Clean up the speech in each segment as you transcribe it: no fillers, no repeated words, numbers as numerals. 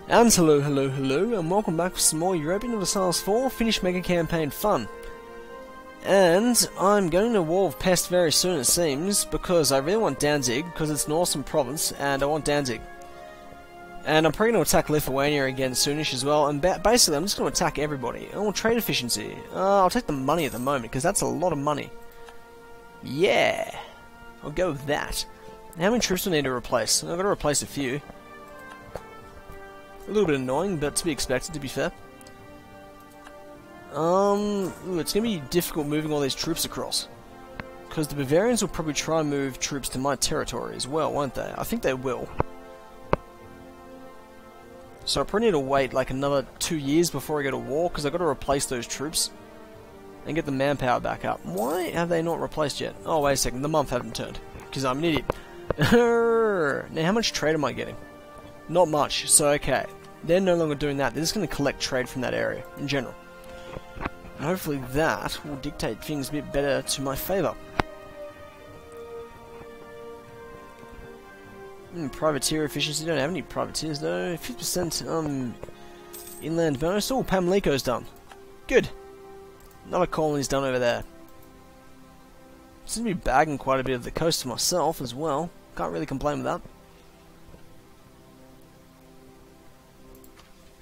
And hello, and welcome back for some more Europa Universalis 4 Finnish MegaCampaign fun. And I'm going to War of Pest very soon, it seems, because I really want Danzig, because it's an awesome province, and I want Danzig. And I'm probably going to attack Lithuania again soonish as well, and basically I'm just going to attack everybody. I want trade efficiency. I'll take the money at the moment, because that's a lot of money. Yeah! I'll go with that. How many troops do I need to replace? I've got to replace a few. A little bit annoying, but to be expected, to be fair. It's going to be difficult moving all these troops across. Because the Bavarians will probably try and move troops to my territory as well, won't they? I think they will. So I probably need to wait like another 2 years before I go to war, because I've got to replace those troops. And get the manpower back up. Why have they not replaced yet? Oh, wait a second, the month hasn't turned. Because I'm an idiot. Now, how much trade am I getting? Not much, so okay. They're no longer doing that, they're just going to collect trade from that area, in general. And hopefully that will dictate things a bit better to my favour. Privateer efficiency, don't have any privateers though. 50% inland bonus. Oh, Pamlico's done. Good. Another colony's done over there. Seems to be bagging quite a bit of the coast to myself as well. Can't really complain with that.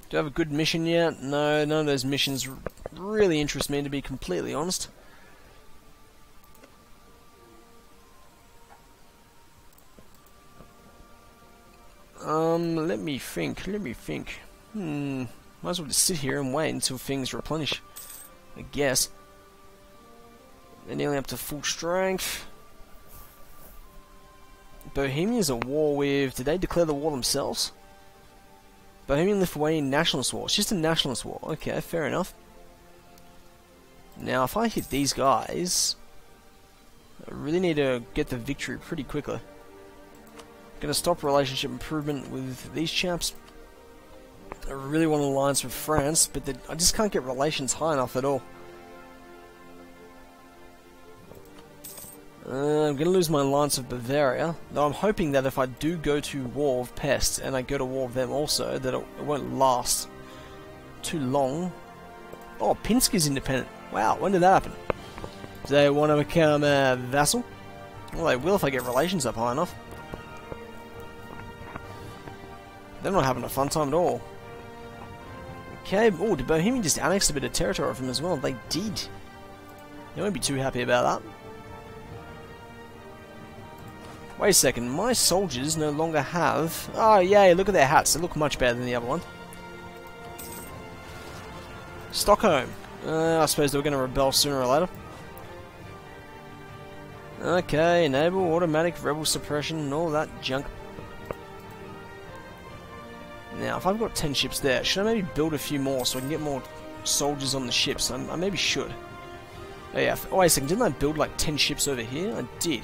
Do I have a good mission yet? No, none of those missions really interest me, to be completely honest. Let me think. Might as well just sit here and wait until things replenish, I guess. They're nearly up to full strength. Bohemia's at war with... Did they declare the war themselves? Bohemian-Lithuanian nationalist war. It's just a nationalist war. Okay, fair enough. Now, if I hit these guys, I really need to get the victory pretty quickly. Gonna stop relationship improvement with these chaps. I really want an alliance with France, but I just can't get relations high enough at all. I'm going to lose my alliance with Bavaria, though I'm hoping that if I do go to War of Pest, and I go to War of them also, that it won't last too long. Oh, Pinsk is independent. Wow, when did that happen? Do they want to become a vassal? Well, they will if I get relations up high enough. They're not having a fun time at all. Okay, oh, did Bohemia just annex a bit of territory from them as well? They did. They won't be too happy about that. Wait a second, my soldiers no longer have... Oh, yay, look at their hats. They look much better than the other one. Stockholm. I suppose they were going to rebel sooner or later. Okay, enable automatic rebel suppression and all that junk. Now, if I've got 10 ships there, should I maybe build a few more so I can get more soldiers on the ships? I maybe should. Oh, yeah. Oh, wait a second, didn't I build like 10 ships over here? I did.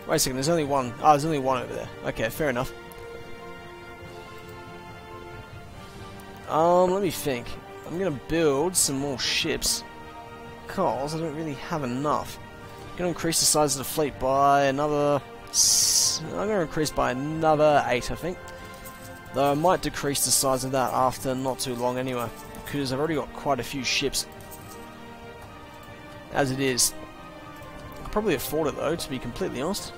Wait a second, there's only one. Ah, there's only one over there. Okay, fair enough. Let me think. I'm gonna build some more ships, because I don't really have enough. I'm gonna increase the size of the fleet by another... I'm gonna increase by another 8, I think. Though I might decrease the size of that after not too long anyway, because I've already got quite a few ships. As it is. Probably afford it though, to be completely honest.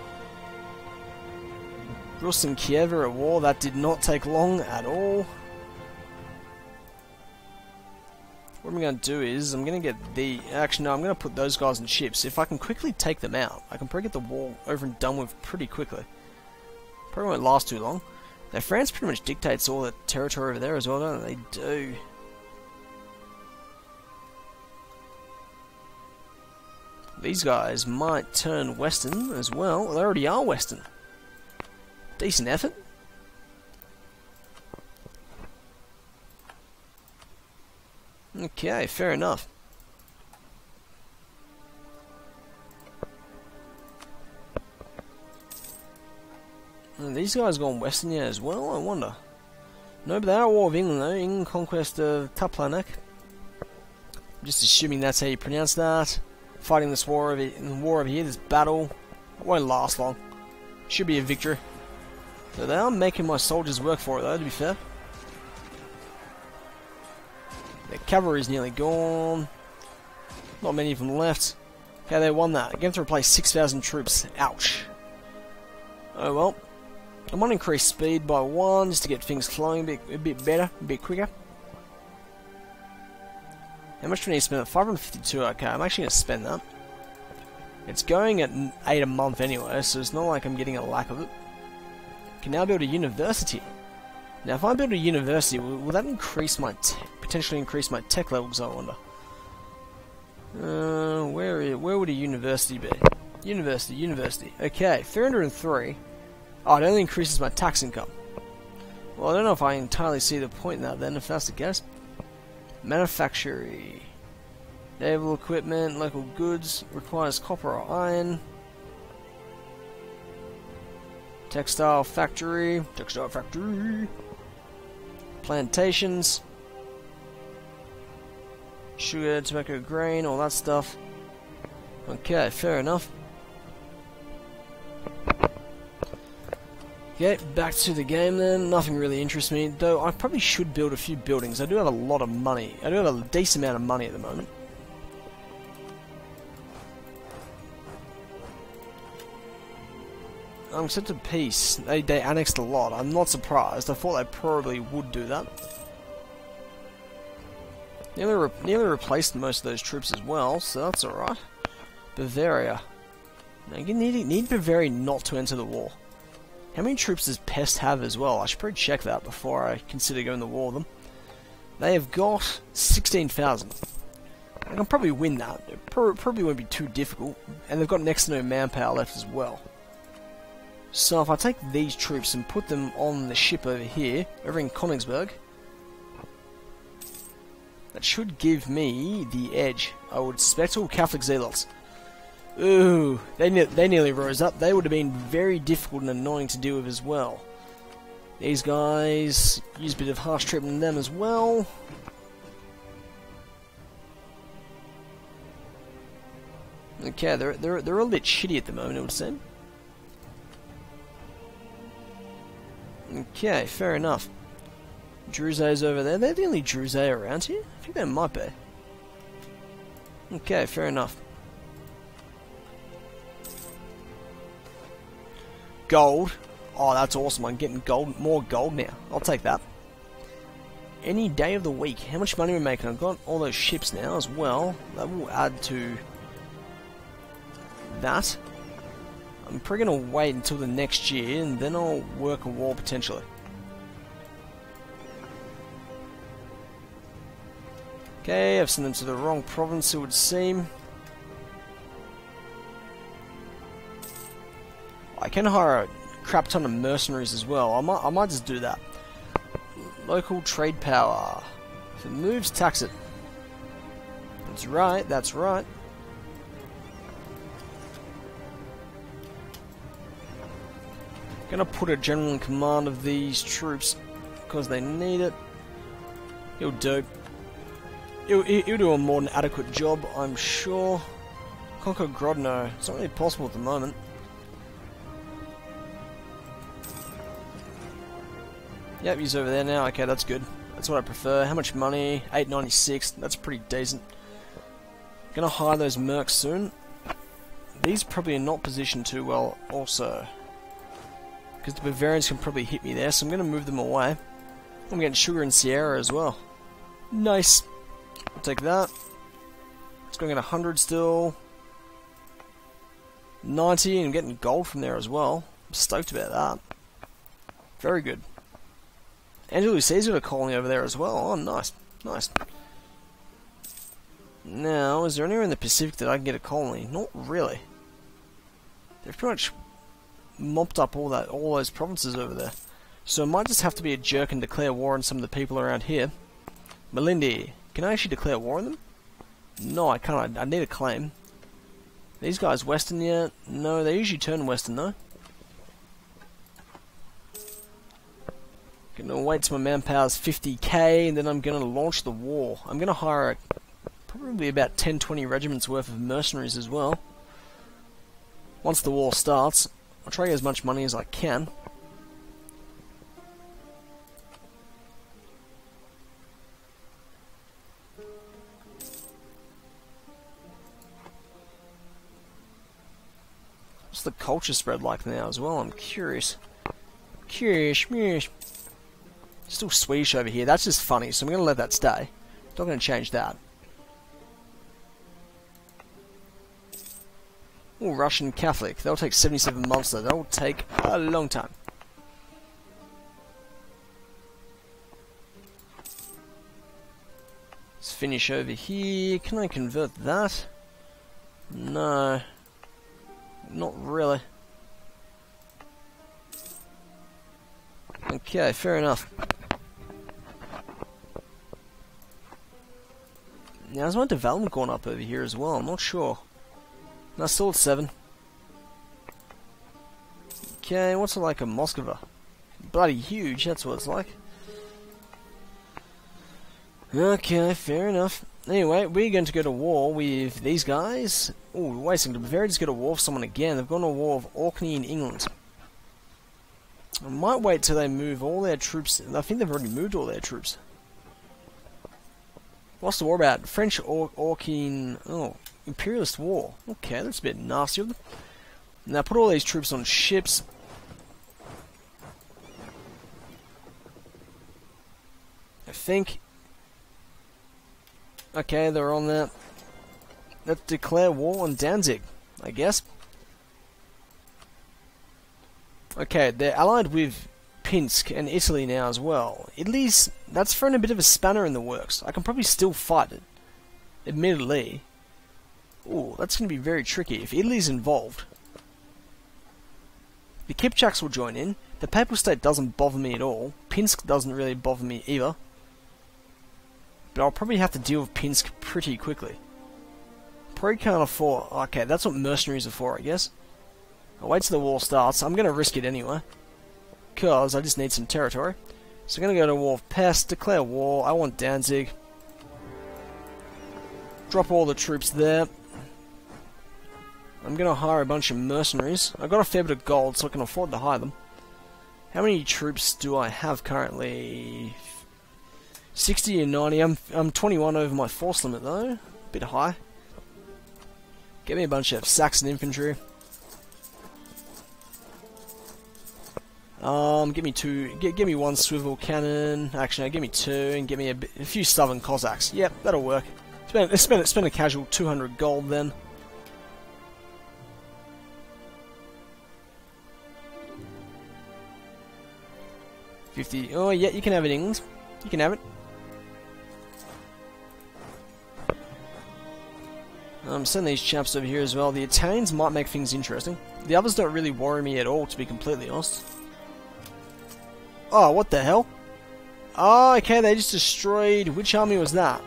Rus and Kiev are at war. That did not take long at all. What I'm going to do is, I'm going to get the... Actually, no, I'm going to put those guys in ships. If I can quickly take them out, I can probably get the war over and done with pretty quickly. Probably won't last too long. Now, France pretty much dictates all the territory over there as well, don't they? They do. These guys might turn western as well. Well, they already are western. Decent effort. Okay, fair enough. And these guys gone western yet as well, I wonder. No, but they are at war with England though. England conquest of Taplanek. I'm just assuming that's how you pronounce that. Fighting this war over here, this battle. It won't last long. Should be a victory. So they are making my soldiers work for it though, to be fair. Their cavalry's nearly gone. Not many of them left. Okay, they won that. Going to have to replace 6,000 troops. Ouch. Oh well. I might increase speed by 1 just to get things flowing a bit better, a bit quicker. How much do we need to spend? 552. Okay, I'm actually going to spend that. It's going at 8 a month anyway, so it's not like I'm getting a lack of it. Can now build a university. Now, if I build a university, will that increase my potentially increase my tech levels? I wonder. Where would a university be? University. Okay, 303. Oh, it only increases my tax income. Well, I don't know if I entirely see the point in that then, if that's the case. Manufacturing. Naval equipment, local goods, requires copper or iron. Textile factory. Plantations. Sugar, tobacco, grain, all that stuff. Okay, fair enough. Okay, back to the game then. Nothing really interests me, though I probably should build a few buildings. I do have a lot of money. I do have a decent amount of money at the moment. Accepted peace. They annexed a lot. I'm not surprised. I thought they probably would do that. Nearly replaced most of those troops as well, so that's alright. Bavaria. Now you need Bavaria not to enter the war. How many troops does Pest have as well? I should probably check that before I consider going to war with them. They have got 16,000. I can probably win that. It probably won't be too difficult. And they've got next to no manpower left as well. So if I take these troops and put them on the ship over here, over in Königsberg, that should give me the edge. I would suspect all Catholic zealots. Ooh, they nearly rose up. They would have been very difficult and annoying to deal with as well. These guys use a bit of harsh treatment on them as well. Okay, they're a little bit shitty at the moment, it would seem. Okay, fair enough. Druzes over there. They're the only Druze around here? I think they might be. Okay, fair enough. Gold. Oh, that's awesome. I'm getting gold, more gold now. I'll take that. Any day of the week. How much money are we making? I've got all those ships now as well. That will add to that. I'm probably going to wait until the next year, and then I'll work a war potentially. Okay, I've sent them to the wrong province, it would seem. I can hire a crap ton of mercenaries as well. I might just do that. Local trade power. If it moves, tax it. That's right, that's right. Gonna put a general in command of these troops because they need it. He'll do. He'll do a more than adequate job, I'm sure. Conquer Grodno. It's not really possible at the moment. Yep, he's over there now. Okay, that's good. That's what I prefer. How much money? 896. That's pretty decent. Gonna hire those mercs soon. These probably are not positioned too well also. Because the Bavarians can probably hit me there, so I'm going to move them away. I'm getting sugar in Sierra as well. Nice. I'll take that. It's going at 100 still. 90, and I'm getting gold from there as well. I'm stoked about that. Very good. Angelo Caesar got a colony over there as well. Oh, nice. Nice. Now, is there anywhere in the Pacific that I can get a colony? Not really. They've pretty much mopped up all those provinces over there. So I might just have to be a jerk and declare war on some of the people around here. Malindi. Can I actually declare war on them? No, I can't. I need a claim. These guys western yet? No, they usually turn western though. Gonna wait till my manpower's 50k and then I'm gonna launch the war. I'm gonna hire probably about 10-20 regiments worth of mercenaries as well. Once the war starts, I'll try to get as much money as I can. the culture spread like now as well? I'm curious. Curious. Still Swedish over here. That's just funny, so I'm going to let that stay. Not going to change that. Oh, Russian Catholic. That'll take 77 months though. That'll take a long time. Let's finish over here. Can I convert that? No. Not really. Okay, fair enough. Now, has my development gone up over here as well? I'm not sure. No, still at 7. Okay, what's it like in Moscow? Bloody huge, that's what it's like. Okay, fair enough. Anyway, we're going to go to war with these guys. Oh, wait a second, the Bavarians go to war with someone again. They've gone to war with Orkney in England. I might wait till they move all their troops. I think they've already moved all their troops. What's the war about? French Orkney... Oh, Imperialist War. Okay, that's a bit nasty of them. Now put all these troops on ships. I think... Okay, they're on that. Let's declare war on Danzig, I guess. Okay, they're allied with Pinsk and Italy now as well. Italy's... That's thrown a bit of a spanner in the works. I can probably still fight it, admittedly. Ooh, that's going to be very tricky if Italy's involved. The Kipchaks will join in. The Papal State doesn't bother me at all. Pinsk doesn't really bother me either. But I'll probably have to deal with Pinsk pretty quickly. Probably can't afford... Okay, that's what mercenaries are for, I guess. I'll wait till the war starts. I'm going to risk it anyway. Because I just need some territory. So I'm going to go to war with Pest, declare war. I want Danzig. Drop all the troops there. I'm going to hire a bunch of mercenaries. I've got a fair bit of gold, so I can afford to hire them. How many troops do I have currently? 60 and 90. I'm 21 over my force limit though. A bit high. Get me a bunch of Saxon infantry. Give me two. Give me one swivel cannon. Actually, no, give me two, and give me a few stubborn Cossacks. Yep, that'll work. Spend a casual 200 gold then. $50. Oh yeah, you can have it, England. You can have it. Send these chaps over here as well. The Italians might make things interesting. The others don't really worry me at all, to be completely honest. Oh, what the hell? Oh, okay, they just destroyed... Which army was that?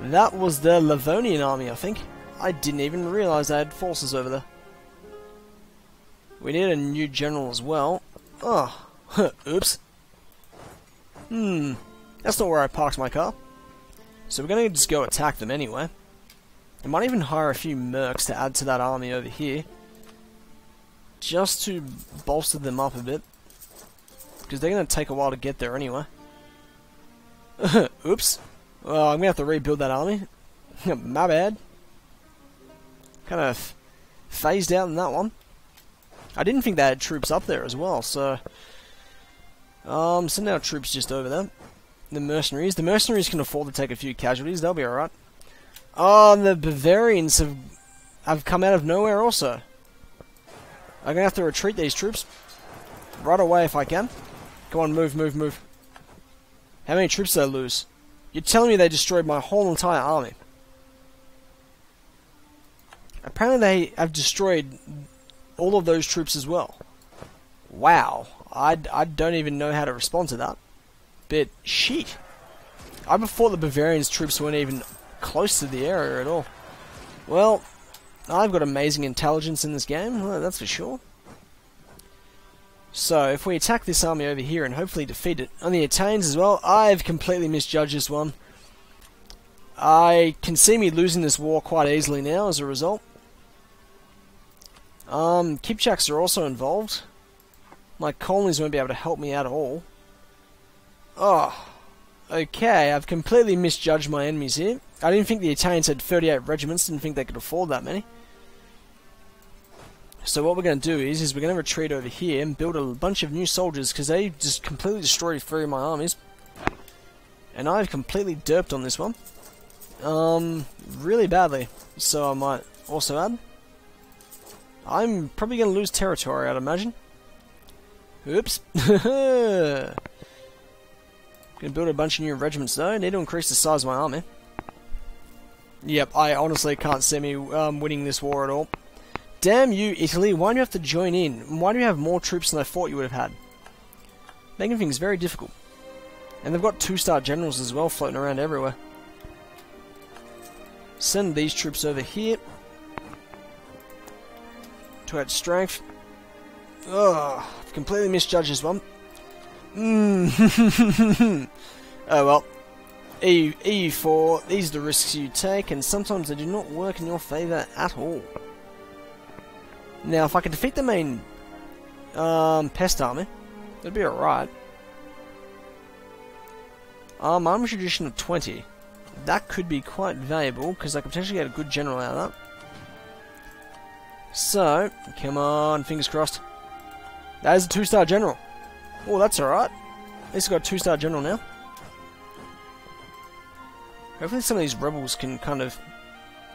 That was the Livonian army, I think. I didn't even realise I had forces over there. We need a new general as well. Oh, oops. That's not where I parked my car. So we're going to just go attack them anyway. I might even hire a few mercs to add to that army over here. Just to bolster them up a bit. Because they're going to take a while to get there anyway. Oops. Well, I'm going to have to rebuild that army. My bad. Kind of phased out in that one. I didn't think they had troops up there as well, so... send our troops just over there. The mercenaries. The mercenaries can afford to take a few casualties. They'll be alright. Oh, the Bavarians have come out of nowhere also. I'm going to have to retreat these troops. Right away if I can. Come on, move, move, move. How many troops did I lose? You're telling me they destroyed my whole entire army. Apparently they have destroyed all of those troops as well. Wow. I don't even know how to respond to that. But, shit. I thought the Bavarians' troops weren't even close to the area at all. Well, I've got amazing intelligence in this game, well, that's for sure. So, if we attack this army over here and hopefully defeat it, on the Italians as well, I've completely misjudged this one. I can see me losing this war quite easily now as a result. Kipchaks are also involved. My colonies won't be able to help me at all. Oh, okay, I've completely misjudged my enemies here. I didn't think the Italians had 38 regiments, didn't think they could afford that many. So what we're going to do is we're going to retreat over here and build a bunch of new soldiers, because they just completely destroyed 3 of my armies. And I've completely derped on this one. Really badly. So I might also add, I'm probably going to lose territory, I'd imagine. Oops. Gonna build a bunch of new regiments though. Need to increase the size of my army. Yep, I honestly can't see me winning this war at all. Damn you, Italy, why do you have to join in? Why do you have more troops than I thought you would have had? Making things very difficult. And they've got 2-star generals as well floating around everywhere. Send these troops over here. To add strength. Ugh, I've completely misjudged this one. Oh well. EU4, these are the risks you take, and sometimes they do not work in your favour at all. Now, if I can defeat the main pest army, that'd be alright. Army tradition of 20. That could be quite valuable, because I could potentially get a good general out of that. So, come on, fingers crossed. That is a 2-star general. Oh, that's alright. At least I've got a 2-star general now. Hopefully some of these rebels can kind of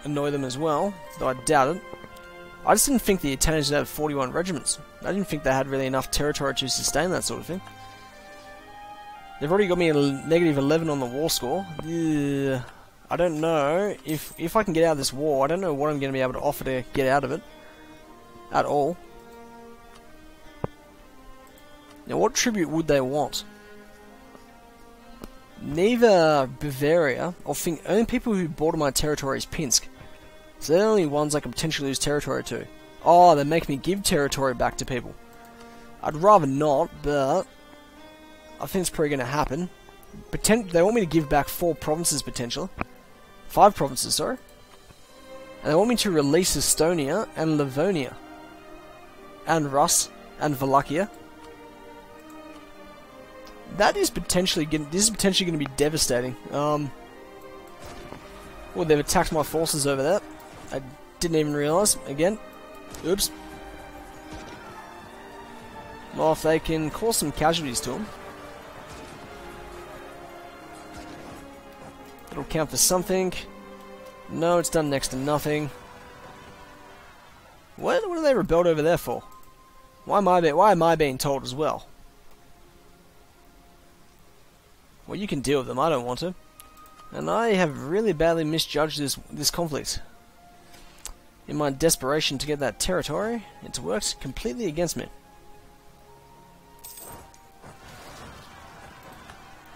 annoy them as well, though I doubt it. I just didn't think the Italians would have 41 regiments. I didn't think they had really enough territory to sustain that sort of thing. They've already got me a negative 11 on the war score. Ugh. I don't know if I can get out of this war. I don't know what I'm going to be able to offer to get out of it at all. Now, what tribute would they want? Neither Bavaria or only people who border my territory is Pinsk. So they're the only ones I can potentially lose territory to. Oh, they make me give territory back to people. I'd rather not, but I think it's probably going to happen. They want me to give back 4 provinces potentially. 5 provinces, sorry. And they want me to release Estonia and Livonia. And Rus and Wallachia. That is potentially going to be devastating. Well, they've attacked my forces over there. I didn't even realise. Again. Oops. Well, if they can cause some casualties to them, it'll count for something. No, it's done next to nothing. What are they rebelled over there for? Why am I being told as well? Well, you can deal with them. I don't want to. And I have really badly misjudged this conflict. In my desperation to get that territory, it's worked completely against me.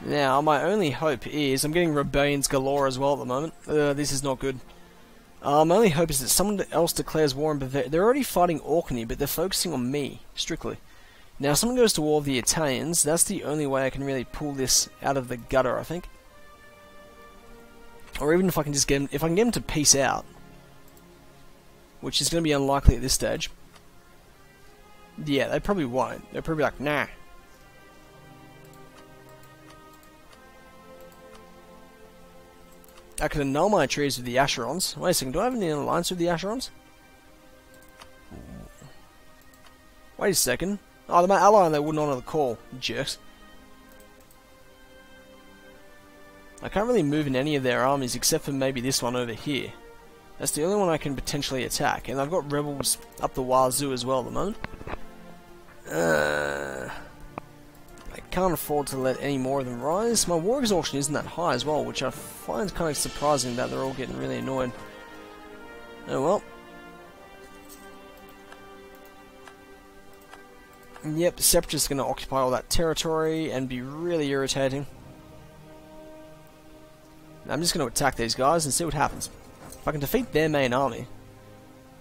Now, my only hope is, I'm getting rebellions galore as well at the moment. This is not good. My only hope is that someone else declares war on Bavaria. They're already fighting Orkney, but they're focusing on me, strictly. Now, if someone goes to war with the Italians, that's the only way I can really pull this out of the gutter, I think. Or even if I can just get them to peace out, which is going to be unlikely at this stage. Yeah, they probably won't. They're probably like, nah. I could annul my treaties with the Asherons. Wait a second, do I have any alliance with the Asherons? Wait a second. Oh, they're my ally and they wouldn't honour the call. Jerks. I can't really move in any of their armies except for maybe this one over here. That's the only one I can potentially attack. And I've got rebels up the wazoo as well at the moment. I can't afford to let any more of them rise. My war exhaustion isn't that high as well, which I find kind of surprising that they're all getting really annoyed. Oh well. Yep, Separatists are going to occupy all that territory and be really irritating. I'm just going to attack these guys and see what happens. If I can defeat their main army,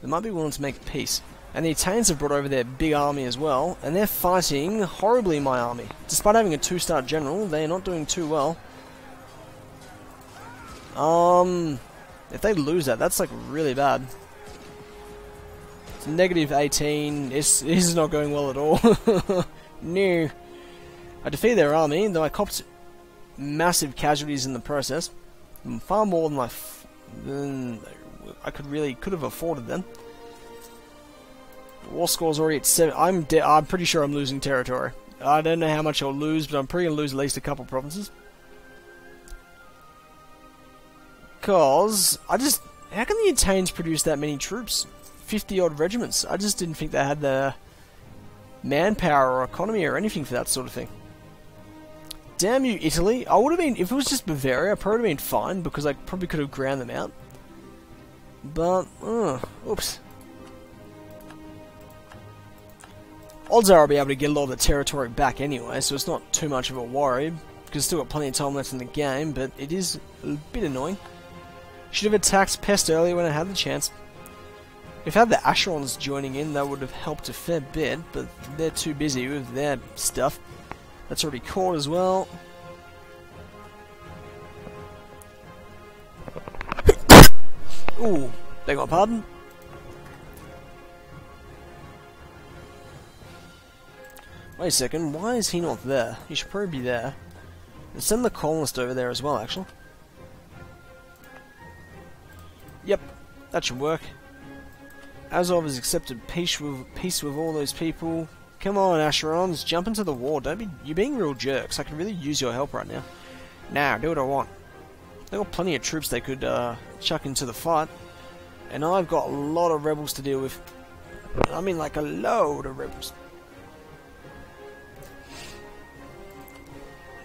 they might be willing to make peace. And the Italians have brought over their big army as well, and they're fighting horribly in my army. Despite having a 2-star general, they're not doing too well. If they lose that, that's like really bad. It's negative 18. This is not going well at all. No. I defeated their army, though I copped massive casualties in the process. Far more than I could have afforded then. War score's already at 7. I'm pretty sure I'm losing territory. I don't know how much I'll lose, but I'm probably going to lose at least a couple provinces. Because, how can the Italians produce that many troops? 50 odd regiments. I just didn't think they had the manpower or economy or anything for that sort of thing. Damn you, Italy. I would have been, if it was just Bavaria, I probably would have been fine, because I probably could have ground them out. But, oops. Odds are I'll be able to get a lot of the territory back anyway, so it's not too much of a worry, because I've still got plenty of time left in the game, but it is a bit annoying. Should have attacked Pest earlier when I had the chance. If I had the Asherons joining in, that would have helped a fair bit, but they're too busy with their stuff. That's already caught as well. Ooh, beg my pardon. Wait a second, why is he not there? He should probably be there. Let's send the colonist over there as well, actually. Yep, that should work. Azov has accepted peace with all those people. Come on, Asherons, jump into the war. You're being real jerks. I can really use your help right now. Now, do what I want. They've got plenty of troops they could chuck into the fight. And I've got a lot of rebels to deal with. I mean, like a load of rebels.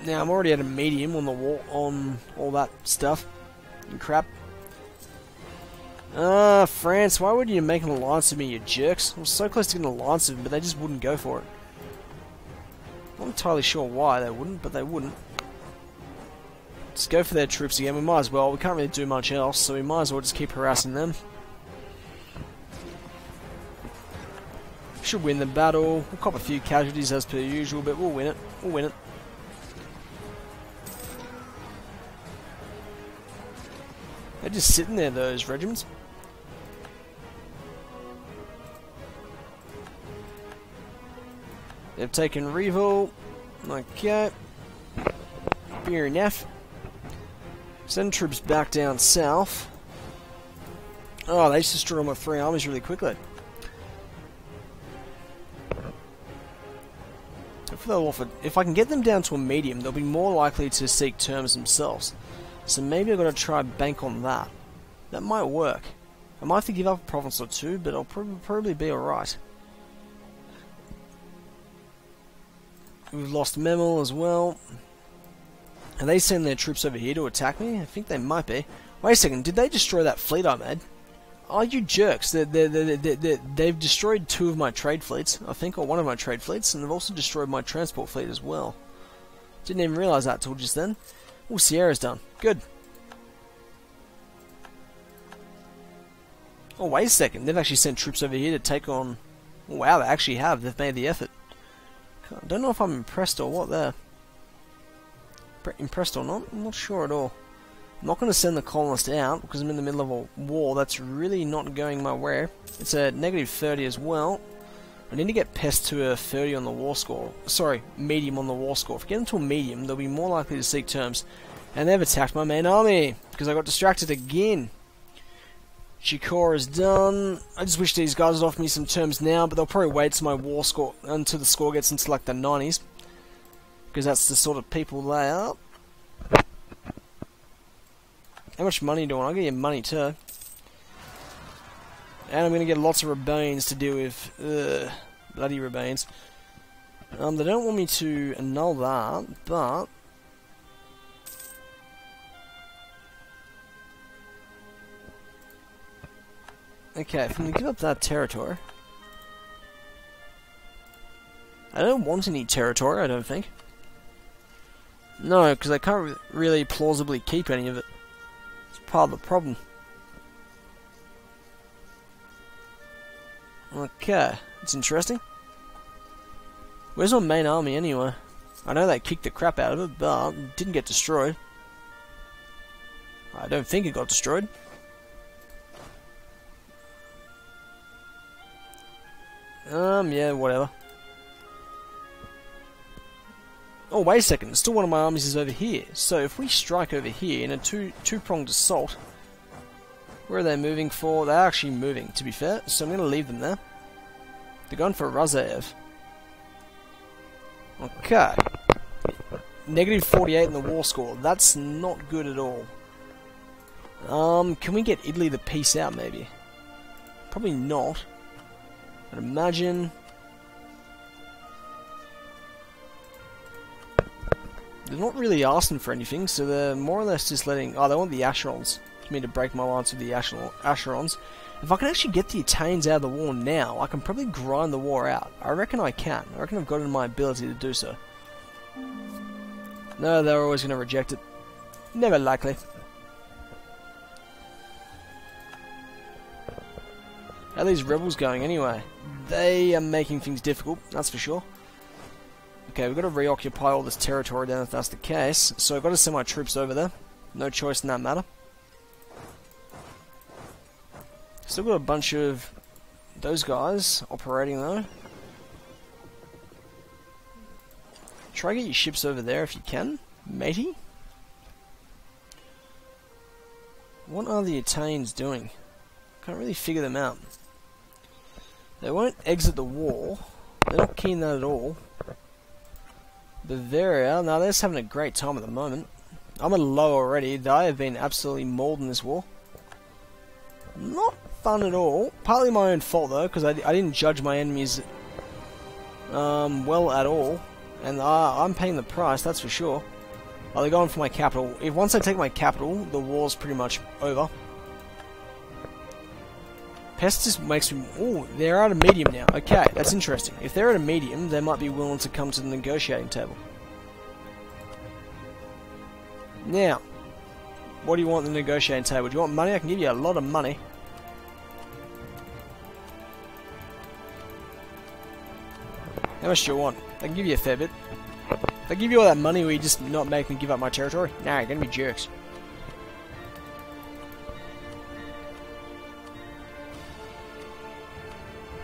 Now, I'm already at a medium on the war, on all that stuff and crap. France, why would you make an alliance with me, you jerks? I was so close to getting an alliance with them, but they just wouldn't go for it. I'm not entirely sure why they wouldn't, but they wouldn't. Just go for their troops again. We might as well. We can't really do much else, so we might as well just keep harassing them. Should win the battle. We'll cop a few casualties as per usual, but we'll win it. We'll win it. They're just sitting there, those regiments. They've taken Reval. Okay. Fair enough. Send troops back down south. Oh, they just destroyed my 3 armies really quickly. If I can get them down to a medium, they'll be more likely to seek terms themselves. So maybe I've got to try and bank on that. That might work. I might have to give up a province or two, but I'll probably be alright. We've lost Memel as well. Are they sending their troops over here to attack me? I think they might be. Wait a second, did they destroy that fleet I made? Oh, you jerks. They've destroyed 2 of my trade fleets, I think, or 1 of my trade fleets, and they've also destroyed my transport fleet as well. Didn't even realise that till just then. Oh, Sierra's done. Good. Oh, wait a second. They've actually sent troops over here to take on... Oh, wow, they actually have. They've made the effort. I don't know if I'm impressed or what there. Impressed or not? I'm not sure at all. I'm not going to send the colonist out because I'm in the middle of a war that's really not going my way. It's a negative 30 as well. I need to get Pest to a 30 on the war score. Sorry, medium on the war score. If I get them to a medium, they'll be more likely to seek terms. And they've attacked my main army because I got distracted again. Chikor is done. I just wish these guys would offer me some terms now, but they'll probably wait till my war score until the score gets into like the 90s. Because that's the sort of people they are. How much money do I want? I'll get you money too. And I'm going to get lots of rebellions to deal with. Bloody rebellions. They don't want me to annul that, but... Okay, if I'm going to give up that territory... I don't want any territory, I don't think. No, because I can't really plausibly keep any of it. It's part of the problem. Okay, it's interesting. Where's my main army anyway? I know they kicked the crap out of it, but it didn't get destroyed. I don't think it got destroyed. Yeah, whatever. Oh, wait a second, still one of my armies is over here. So if we strike over here in a two-pronged assault, where are they moving for? They're actually moving, to be fair, so I'm going to leave them there. They're going for Razaev. Okay. Negative 48 in the war score. That's not good at all. Can we get Italy to peace out, maybe? Probably not. I'd imagine... They're not really asking for anything, so they're more or less just letting... Oh, they want the Asherons. For me to break my lines with the Asherons. If I can actually get the Italians out of the war now, I can probably grind the war out. I reckon I can. I reckon I've got it in my ability to do so. No, they're always going to reject it. Never likely. How are these rebels going anyway? They are making things difficult, that's for sure. Okay, we've got to reoccupy all this territory then if that's the case. So I've got to send my troops over there. No choice in that matter. Still got a bunch of those guys operating though. Try to get your ships over there if you can, matey. What are the Italians doing? Can't really figure them out. They won't exit the war. They're not keen on that at all. Bavaria, no, they're just having a great time at the moment. I'm at a low already. They have been absolutely mauled in this war. Not fun at all. Partly my own fault though, because I didn't judge my enemies well at all. And I'm paying the price, that's for sure. Oh, they're going for my capital. If once I take my capital, the war's pretty much over. Pest just makes me... Oh, they're at a medium now. Okay, that's interesting. If they're at a medium, they might be willing to come to the negotiating table. Now, what do you want at the negotiating table? Do you want money? I can give you a lot of money. How much do you want? I can give you a fair bit. If I give you all that money, will you just not make me give up my territory? Nah, you're gonna be jerks.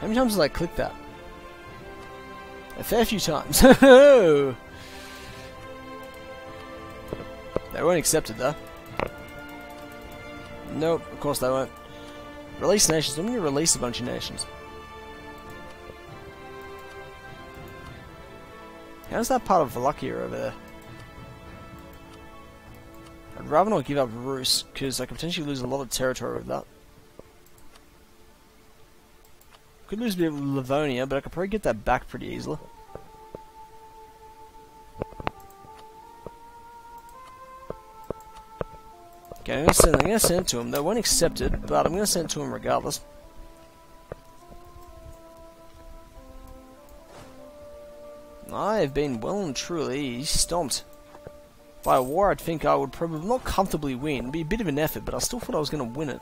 How many times did I click that? A fair few times. They won't accept it though. Nope, of course they won't. Release nations. I'm going to release a bunch of nations. How's that part of Wallachia over there? I'd rather not give up Rus, because I could potentially lose a lot of territory with that. Could lose a bit of Livonia, but I could probably get that back pretty easily. Okay, I'm gonna send it to him. They won't accept it, but I'm gonna send it to him regardless. I have been well and truly stomped. By a war I'd think I would probably not comfortably win. It'd be a bit of an effort, but I still thought I was going to win it.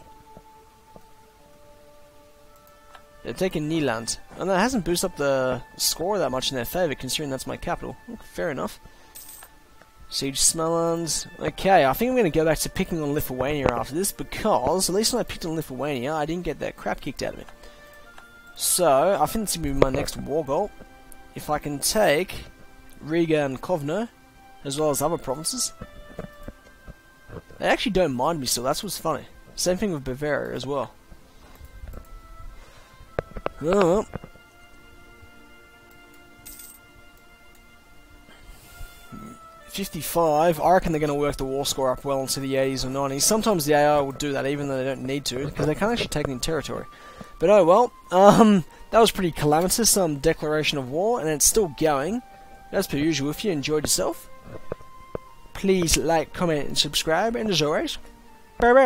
They've taken Nieland. And that hasn't boosted up the score that much in their favour, considering that's my capital. Fair enough. Siege Smolensk. Okay, I think I'm going to go back to picking on Lithuania after this, because at least when I picked on Lithuania, I didn't get that crap kicked out of me. So, I think this is going to be my next war goal. If I can take Riga and Kovno, as well as other provinces. They actually don't mind me still, that's what's funny. Same thing with Bavaria as well. Oh well. $55, I reckon they're going to work the war score up well into the 80s or 90s. Sometimes the AI will do that even though they don't need to, because they can't actually take any territory. But oh well, that was pretty calamitous, declaration of war, and it's still going. As per usual, if you enjoyed yourself, please like, comment, and subscribe, and as always, bye bye.